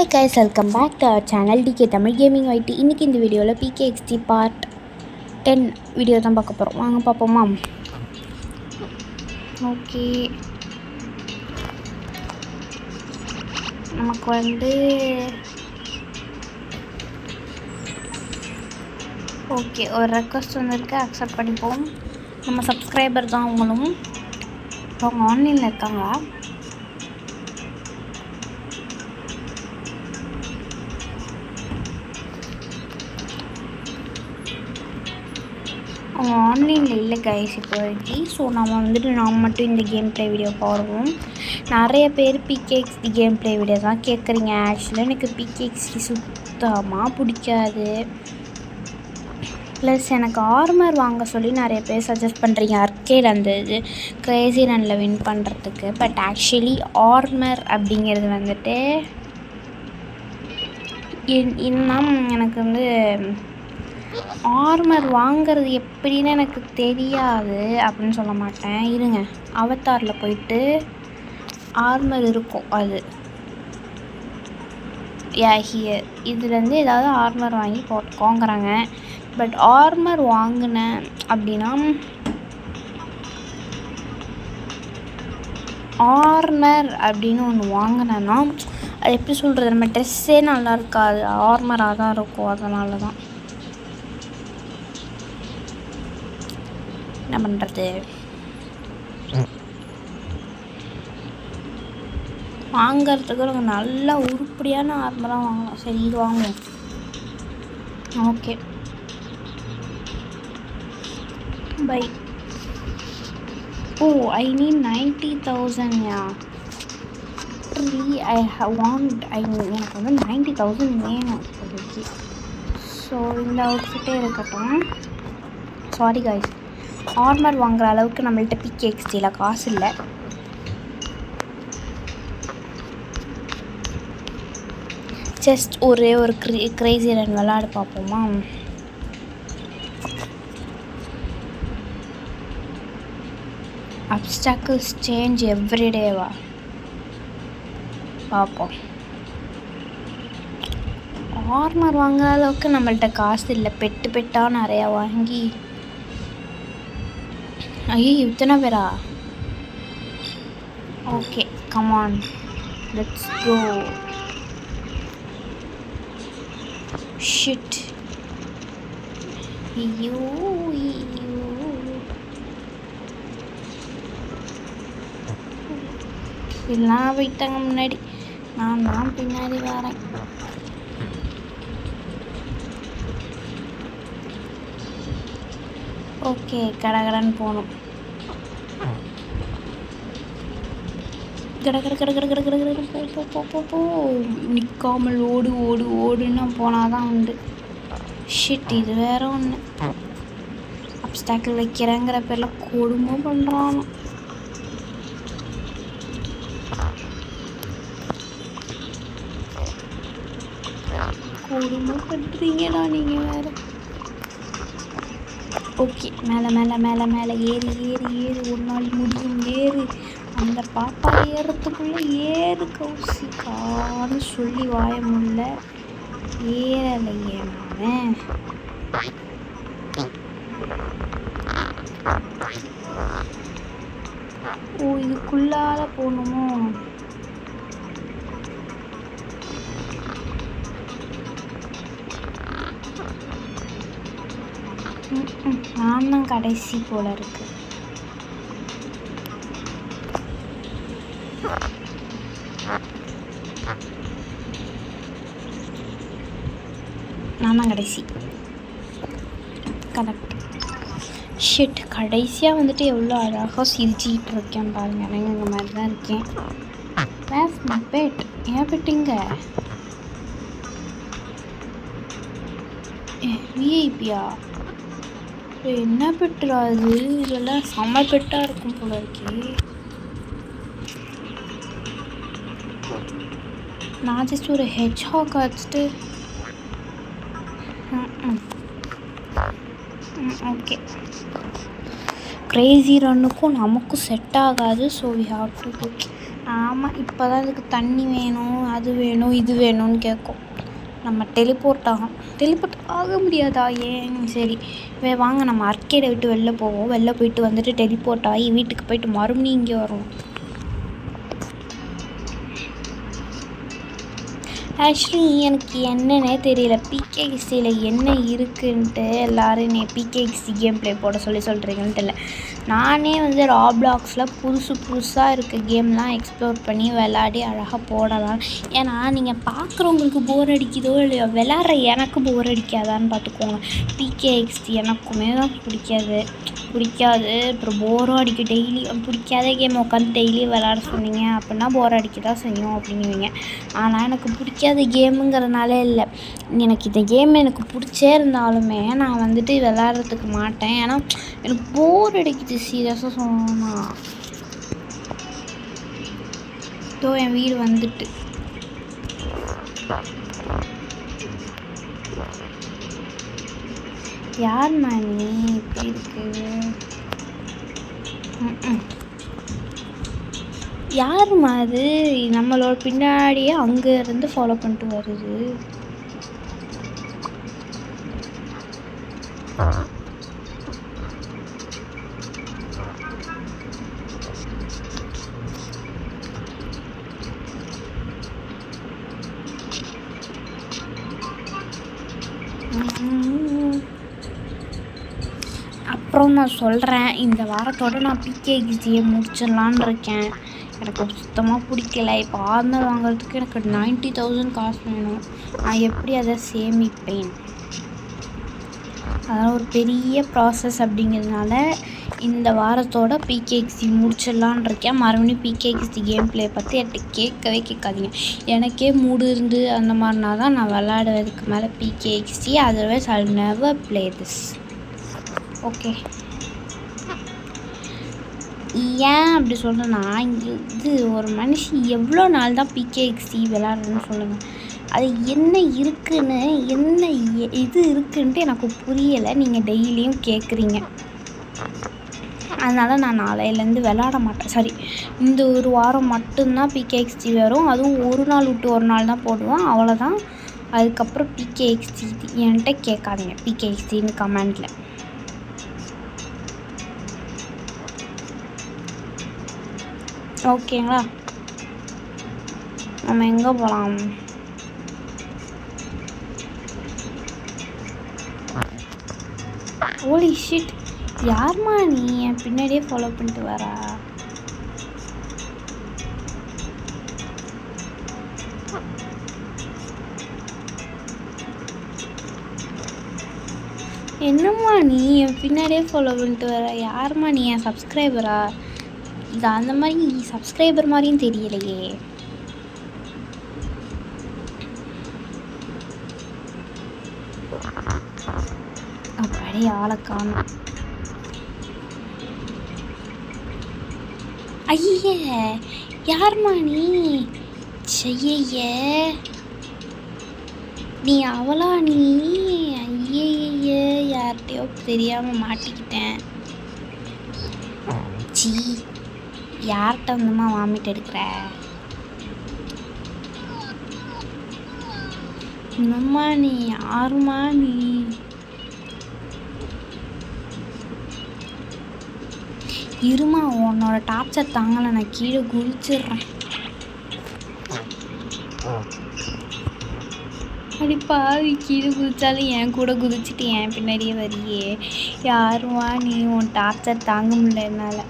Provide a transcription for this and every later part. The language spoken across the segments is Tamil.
Hi guys, welcome back to our channel DK Tamil Gaming IT. இன்னைக்கு இந்த வீடியோவில் PKXD பார்ட் 10 வீடியோ தான் பார்க்க போகிறோம். வாங்க பார்ப்போமா? ஓகே, நமக்கு ஓகே ஒரு ரெக்வஸ்ட் வந்திருக்கு, அக்செப்ட் பண்ணிப்போம். நம்ம சப்ஸ்கிரைபர் தான் அவங்களும். அவங்க ஆன்லைனில் இருக்காங்களா? அவங்க ஆன்லைனில் இல்லை கைஸ் இப்போதைக்கு. ஸோ நாம் மட்டும் இந்த கேம் ப்ளே வீடியோ போடுவோம். நிறைய பேர் PKXD கேம் ப்ளே வீடியோ தான் கேட்குறீங்க. ஆக்சுவலாக எனக்கு PKXD சுத்தமாக பிடிக்காது. ப்ளஸ் எனக்கு ஆர்மர் வாங்க சொல்லி நிறைய பேர் சஜஸ்ட் பண்ணுறீங்க அர்கேட் அந்த இது க்ரேசி ரனில் வின் பண்ணுறதுக்கு. பட் ஆக்சுவலி ஆர்மர் அப்படிங்கிறது இன்னும் எனக்கு ஆர்மர் வாங்கிறது எப்படின்னு எனக்கு தெரியாது அப்படின்னு சொல்ல மாட்டேன். இருங்க, அவதாரில் போயிட்டு ஆர்மர் இருக்கும், அது ஹியர் இதுலேருந்து ஏதாவது ஆர்மர் வாங்கி போட்டுக்கோங்கிறாங்க. பட் ஆர்மர் வாங்கினேன் அப்படின்னா ஆர்மர் அப்படின்னு ஒன்று வாங்கினேன்னா அது எப்படி சொல்கிறது, நம்ம ட்ரெஸ்ஸே நல்லா இருக்காது, ஆர்மராக தான் இருக்கும். அதனால தான் என்ன பண்ணுறது, வாங்கிறதுக்கு நம்ம நல்ல உருப்படியான ஆர்மராக வாங்கலாம். சரி, இது வாங்குவோம். Okay, bye. Oh, I need 90,000. எனக்கு 90,000 வேணும் இப்போதைக்கு. ஸோ இந்த அவுட்ஃபிட்டே இருக்கட்டும். சாரி காய்ஸ், ஆர்மர் வாங்குகிற அளவுக்கு நம்மள்ட்ட PKXDல காசு இல்லை. ஜஸ்ட் ஒரே ஒரு க்ரேசி ரன் விளாட பார்ப்போமா? அப்ஸ்டாக்கிள்ஸ் சேஞ்ச் எவ்ரிடேவா பார்ப்போம். ஆர்மர் வாங்குற அளவுக்கு நம்மள்ட்ட காசு இல்லை. பெட்டாக நிறையா வாங்கி ஐயோ இத்தனை பேரா? Okay, come on, let's go. Shit, ஐயோ எல்லாம் போயிட்டாங்க முன்னாடி, நான் தான் பின்னாடி வரேன். ஓகே, கடகடன்னு போகணும். போ நிற்காமல் ஓடுன்னா போனால் தான் உண்டு. ஷிட், இது வேற ஒன்று. அப்ஸ்டாக்கிள் வைக்கிறேங்கிற பேரில் கொடுமை பண்ணுறானோ. கொடுமை பண்ணுறீங்கடா நீங்கள் வேறு. ஓகே, மேலே ஏறு ஒரு நாள் முடியும். ஏறு, அந்த பாப்பா ஏறுறதுக்குள்ளே ஏறு கௌசிக்கான்னு சொல்லி வாய முடியல. ஏறலையே நான். ஓ, இதுக்குள்ளால போகணுமோ? நான் தான் கடைசி போல இருக்கு. நான் தான் கடைசி, கரெக்ட். ஷிட், கடைசியாக வந்துட்டு எவ்வளோ அழகாக சிரிச்சிக்கிட்டு இருக்கேன் பாருங்க. எனக்கு இந்த மாதிரி தான் இருக்கேன். Where's my bed? ஏன் பெட்டுங்க? விஐபியா? என்ன பெட்டுரா அது? இதெல்லாம் செம்ம பெட்டாக இருக்கும் போல இருக்கே. நான் ஜஸ்ட் ஒரு ஹெட்ஜ்ஹாக் வச்சுட்டு ஓகே, க்ரேசி ரன்னுக்கும் நமக்கும் செட் ஆகாது. ஸோ வி ஹாவ் டு ஆமாம், இப்போ தான் இதுக்கு தண்ணி வேணும், அது வேணும், இது வேணும்னு கேட்கும். நம்ம டெலிபோர்ட் ஆக முடியாதா? ஏன் சரி வாங்க நம்ம அர்க்கேடை விட்டு வெளில போவோம். வெளில போயிட்டு வந்துட்டு டெலிபோர்ட் ஆகி வீட்டுக்கு போயிட்டு மறுபடியும் இங்கே வரும். ஆக்சுவலி எனக்கு என்னன்னே தெரியல, பிகேஎக்ஸியில் என்ன இருக்குன்ட்டு எல்லோரும் என்னை பிகேஎக்ஸி கேம் ப்ளே போட சொல்கிறீங்கன்னு தெரியல. நானே வந்து ராப்ளாக்ஸில் புதுசாக இருக்க கேம்லாம் எக்ஸ்ப்ளோர் பண்ணி விளாடி அழகாக போடலாம். ஏன்னா நீங்கள் பார்க்குறவங்களுக்கு போர் அடிக்குதோ இல்லையோ, விளாட்ற எனக்கு போர் அடிக்காதான்னு பார்த்துக்கோங்க. பிகேஎக்ஸி எனக்குமே தான் பிடிக்காது. அப்புறம் போரும் அடிக்கும். டெய்லி பிடிக்காத கேம் உட்காந்து டெய்லி விளாட சொன்னீங்க அப்படின்னா போர் அடிக்க தான் செய்யும் அப்படிங்குவீங்க. ஆனால் எனக்கு பிடிக்காத கேமுங்கிறதுனால இல்லை, எனக்கு இந்த கேம் எனக்கு பிடிச்சே இருந்தாலுமே நான் வந்துட்டு விளாட்றதுக்கு மாட்டேன். ஏன்னா எனக்கு போர் அடிக்குது சீரியஸாக சொன்னா. என் வீடு வந்துட்டு யாரும்மா நீ இப்படி இருக்கு? யாரும்மா அது நம்மளோட பின்னாடியே அங்கே இருந்து ஃபாலோ பண்ணிட்டு வருது? அப்புறம் நான் சொல்கிறேன், இந்த வாரத்தோடு நான் பிகேஎக்ஸியை முடிச்சிடலான்னு இருக்கேன். எனக்கு சுத்தமாக பிடிக்கல. இப்போ ஆர்னர் வாங்குறதுக்கு எனக்கு 90,000 காசு வேணும். நான் எப்படி அதை சேமிப்பேன்? அதெல்லாம் ஒரு பெரிய ப்ராசஸ். அப்படிங்கிறதுனால இந்த வாரத்தோட பிகேஎக்ஸி முடிச்சிடலான் இருக்கேன். மறுபடியும் பிகேஎக்ஸி கேம் ப்ளே பற்றி என்கிட்ட கேட்கவே கேட்காதீங்க. எனக்கே மூடு இருந்து அந்த மாதிரினா தான் நான் விளாடுவதுக்கு மேலே பிகேஎக்ஸி. Otherwise I will never play this. Okay, ஏன் அப்படி சொல்கிறேன்னா, இது ஒரு மனுஷன் எவ்வளோ நாள் தான் பிகேஎக்ஸி விளாட்றதுன்னு சொல்லுங்கள். அது என்ன இருக்குன்னு இது இருக்குன்ட்டு எனக்கு புரியலை. நீங்கள் டெய்லியும் கேட்குறீங்க, அதனால் நான் நாளையிலேருந்து விளாட மாட்டேன். சரி, இந்த ஒரு வாரம் மட்டும்தான் பிகேஎக்ஸி வரும். அதுவும் ஒரு நாள் விட்டு ஒரு நாள் தான் போடுவேன், அவ்வளோதான். அதுக்கப்புறம் பிகேஎக்ஸி என்கிட்ட கேட்காதீங்க பிகேஎக்ஸின்னு கமெண்டில். ஓகேங்களா? நம்ம எங்கே போகலாம்? ஹோலி ஷிட், யாரும்மா நீ என் பின்னாடியே ஃபாலோ பண்ணிட்டு வரா? என்னம்மா நீ என் பின்னாடியே ஃபாலோ பண்ணிட்டு வர? யாரும்மா நீ? என் சப்ஸ்கிரைபரா? இது அந்த மாதிரி சப்ஸ்கிரைபர் மாதிரியும் தெரியலையே. அப்படியே ஆளை காணும். ஐய, யாரும்மா நீ? செய்ய நீ அவளா நீ? ஐய, யார்கிட்டயோ தெரியாமல் மாட்டிக்கிட்டேன். ஜி, யார்கிட்ட வந்துமா வாமிட் எடுக்கிற? என்னம்மா நீ? யாருமா நீ? இருமா, உன்னோட டார்ச்சர் தாங்கலை, நான் கீழே குதிச்சிடுறேன். அடிப்பா, கீழே குதிச்சாலும் என் கூட குதிச்சுட்டு என் பின்னாடியே வரியே. யாருமா நீ? உன் டார்ச்சர் தாங்க முடியல என்னால்.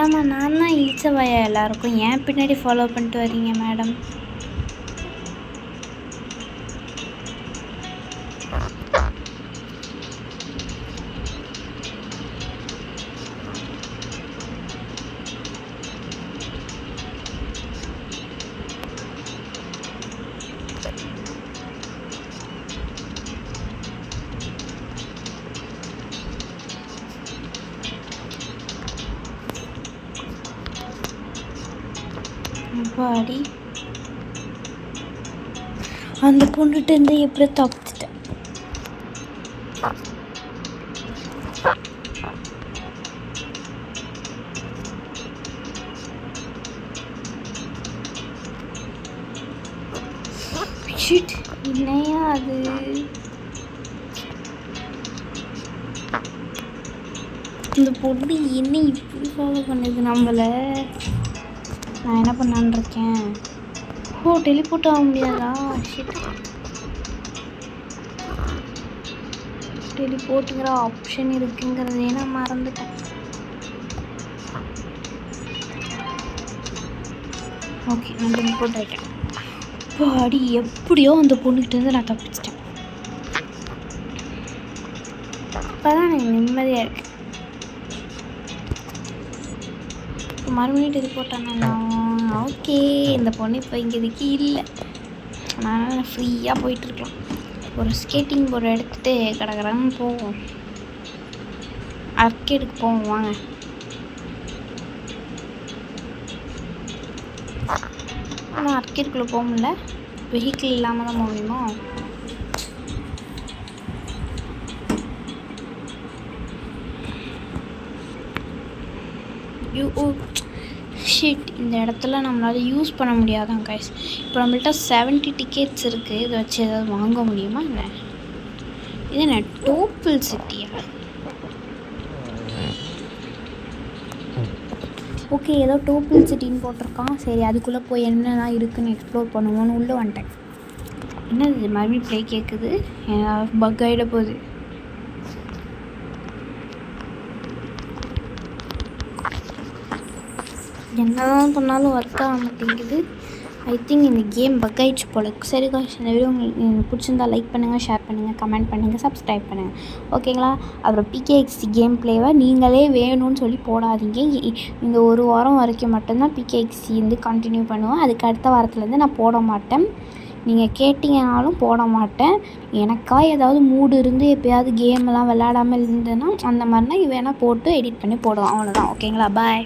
ஏம்மா, நான் தான் இழிச்சவாயா எல்லாருக்கும்? ஏன் பின்னாடி ஃபாலோ பண்ணிட்டு வரீங்க மேடம்? பாடி அந்த பொண்ணுகிட்டேருந்து எப்படி தப்பிச்சிட்டேன். என்னையா அது? இந்த பொண்ணு என்ன இப்படி ஃபாலோ பண்ணுது நம்மளை? நான் என்ன பண்ணான்னு இருக்கேன்? ஓ, டெலிபோர்ட் ஆக முடியாதா? ஷிட், டெலிபோர்ட்டுங்கிற ஆப்ஷன் இருக்குங்கிறதே நான் மறந்துட்டேன். ஓகே, நான் டெலிபோர்ட் ஆகிட்டேன். பாடி எப்படியோ அந்த பொண்ணுக்கிட்டேருந்து நான் தப்பிச்சிட்டேன். இப்போ தான் எனக்கு நிம்மதியாக இருக்கு. மறுபடியும் டெலிபோர்ட் ஆனா ஓகே, இந்த பொண்ணு இப்போ இங்கேதுக்கு இல்லை. அதனால் ஃப்ரீயாக போயிட்டுருக்கலாம். ஒரு ஸ்கேட்டிங் போர்டு எடுத்துகிட்டு கடற்கடன்னு போவோம். ஆர்கேடுக்கு போவோம் வாங்க. ஆனால் ஆர்கேடுக்குள்ளே போக முடியல, வெஹிக்கிள் இல்லாமல் தான் போக முடியுமா? ஷீட், இந்த இடத்துல நம்மளால் யூஸ் பண்ண முடியாதான் கைஸ். இப்போ நம்மள்ட்ட 70 டிக்கெட்ஸ் இருக்குது. இதை வச்சு ஏதாவது வாங்க முடியுமா என்ன? இது என்ன டோப்பிள் சிட்டியா? ஓகே, ஏதோ டோப்பிள் சிட்டின்னு போட்டிருக்கான். சரி, அதுக்குள்ளே போய் என்னென்னா இருக்குதுன்னு எக்ஸ்ப்ளோர் பண்ணுவோன்னு உள்ளே வந்துட்டேன். என்னது மறுபடியும் ப்ளே கேட்குது? பக் ஆகிட போகுது. என்ன தான் பண்ணாலும் ஒர்க் ஆக மாட்டேங்குது. ஐ திங்க் இந்த கேம் பக் ஆகிடுச்சு போல. சரி காய்ஸ், இந்த வீடியோ உங்களுக்கு பிடிச்சிருந்தா லைக் பண்ணுங்கள், ஷேர் பண்ணுங்கள், கமெண்ட் பண்ணுங்கள், சப்ஸ்கிரைப் பண்ணுங்கள். ஓகேங்களா? அப்புறம் பிகேஎக்ஸ்டி கேம் பிளேவை நீங்களே வேணும்னு சொல்லி போடாதீங்க. இந்த ஒரு வாரம் வரைக்கும் மட்டும்தான் பிகேஎக்ஸ்டி வந்து கண்டினியூ பண்ணுவேன். அதுக்கு அடுத்த வாரத்துலேருந்து நான் போட மாட்டேன். நீங்கள் கேட்டிங்கனாலும் போட மாட்டேன். எனக்கா ஏதாவது மூடு இருந்து எப்போயாவது கேமெல்லாம் விளையாடாமல் இருந்ததுன்னா அந்த மாதிரினா வேணால் போட்டு எடிட் பண்ணி போடுவோம். அவ்வளோதான். ஓகேங்களா? பாய்.